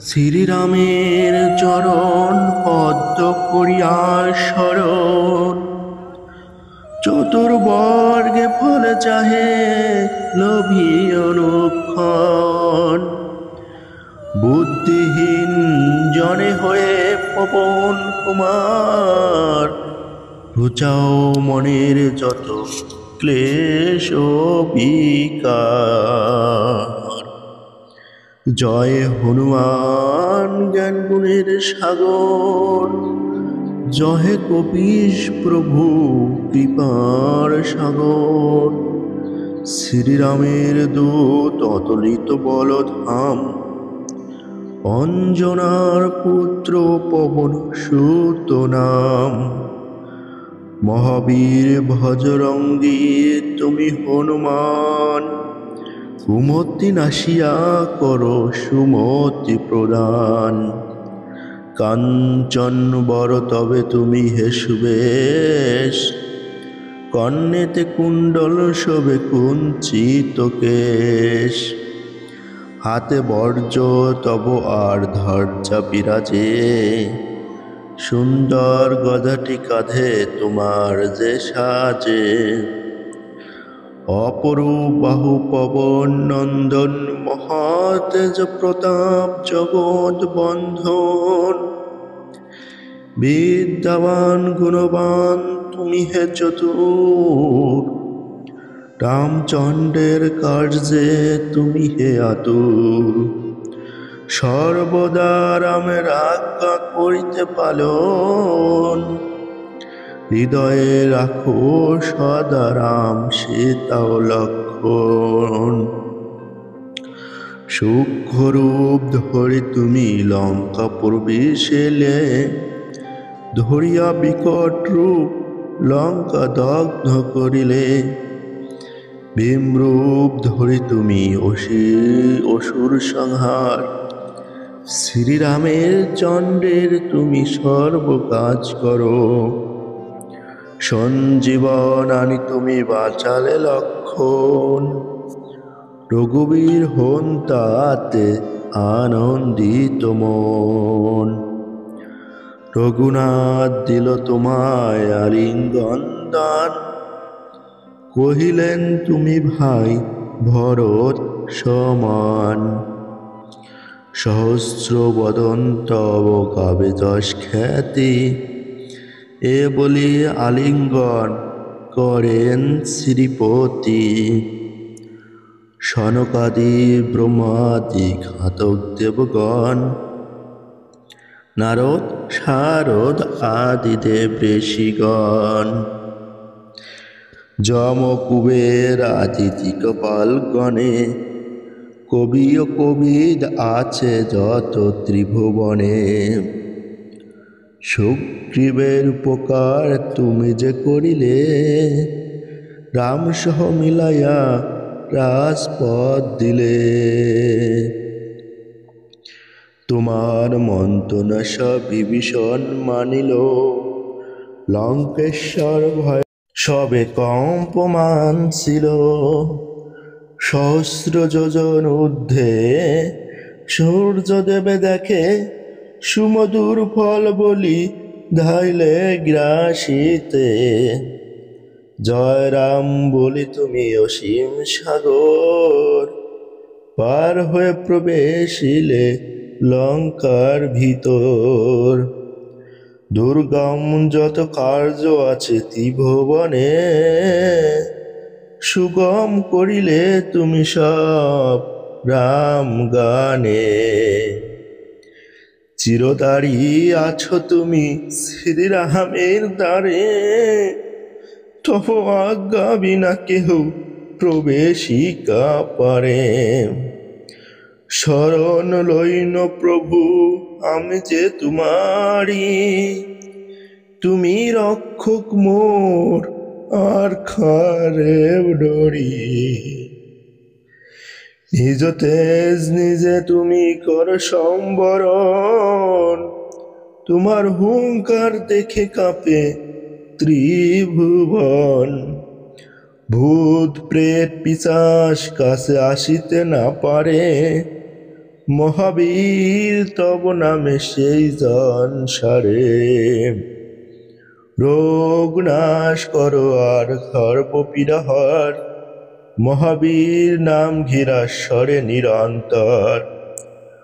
শ্রীরামের চরণ পদ্ম করিয়া শরণ, চতুর্বর্গে ফল চাহে লোভী অনুক্ষণ। বুদ্ধিহীন জনে হয়ে পবন কুমার, ঘুচাও মনের যত ক্লেশ ও বিকার। জয় হনুমান জ্ঞান গুণের সাগর, জয় কপীশ প্রভু কৃপার সাগর। শ্রীরামের দূত অতুলিত বলধাম, অঞ্জনার পুত্র পবন সুত নাম। মহাবীর ভজরঙ্গী তুমি হনুমান, কুমতি নাশিয়া করো সুমতি প্রদান। কাঞ্চন বর তবে তুমি হে সুবেশ, কর্ণেতে কুণ্ডল শোভে কুঞ্চিত কেশ। হাতে বর্জ তব আর ধ্বজা বিরাজে, সুন্দর গদাটি কাঁধে তোমার যে সাজে। অপরূপ বাহু পবন নন্দন, মহাতেজ প্রতাপ জগৎ বন্ধন। বিদ্যাবান গুণবান তুমি হে চতুর, রামচন্দ্রের কার্যে তুমি হে আতুর। সর্বদা রামের আজ্ঞা করিতে পালন, হৃদয়ে রাখো সদা রাম সীতাও লক্ষণ। সূক্ষ্মরূপ ধরি তুমি লঙ্কা প্রবেশিলে, ধরিয়া বিকট রূপ লঙ্কা দগ্ধ করিলে। ভীমরূপ ধরি তুমি অসুর সংহার, শ্রীরামের চন্দ্রের তুমি সর্ব কাজ করো। সঞ্জীবন আনি তুমি বাঁচালে লক্ষণ, রঘুবীর হন তাতে আনন্দিত মন। রঘুনাথ দিল তোমায় আলিঙ্গন দান, কহিলেন তুমি ভাই ভরত সমান। সহস্র বদন তব গাবে যশ খ্যাতি, এ বলি আলিঙ্গন করেন শ্রীপতি। সনকাদি ব্রহ্মাদি ঘাতক দেবগণ, নারদ শারদ আদি দেব ঋষিগণ। যম কুবের আদি দিকপাল গণে, কবি ও কবিদ আছে যত ত্রিভুবনে। সুগ্রীবের উপকার তুমি যে করিলে, রাম সহ মিলাইয়া রাজপথ দিলে। তোমার মন্ত্রণা সব বিভীষণ মানিল, লঙ্কেশ্বর ভয় সবে কম্পমান ছিল। সহস্র যোজন ঊর্ধ্বে সূর্য দেবে দেখে, সুমধুর ফল বলি ধাইলে গ্রাসিতে। জয় রাম বলি তুমি অসীম সাগর, পার হয়ে প্রবেশিলে লঙ্কার ভিতর। দুর্গম যত কার্য আছে ত্রিভুবনে, সুগম করিলে তুমি সব রাম গানে। চিরদারি আছো তুমি শ্রীরামের দ্বারে, তব আজ্ঞা বিনা কেহ প্রবেশিকা পারে। শরণ লইন প্রভু আমি যে তোমারি, তুমি রক্ষক মোর আর খারে ডরি। নিজ তেজ নিজে তুমি কর সম্বরণ, তোমার হুঙ্কার দেখে কাঁপে ত্রিভুবন। ভূত প্রেত পিশাচ কাছে আসিতে না পারে, মহাবীর তব নামে সেই সংসারে রোগ নাশ করো আর সর্বপীড়াহর। মহাবীর নাম ঘিরা স্বরে নিরন্তর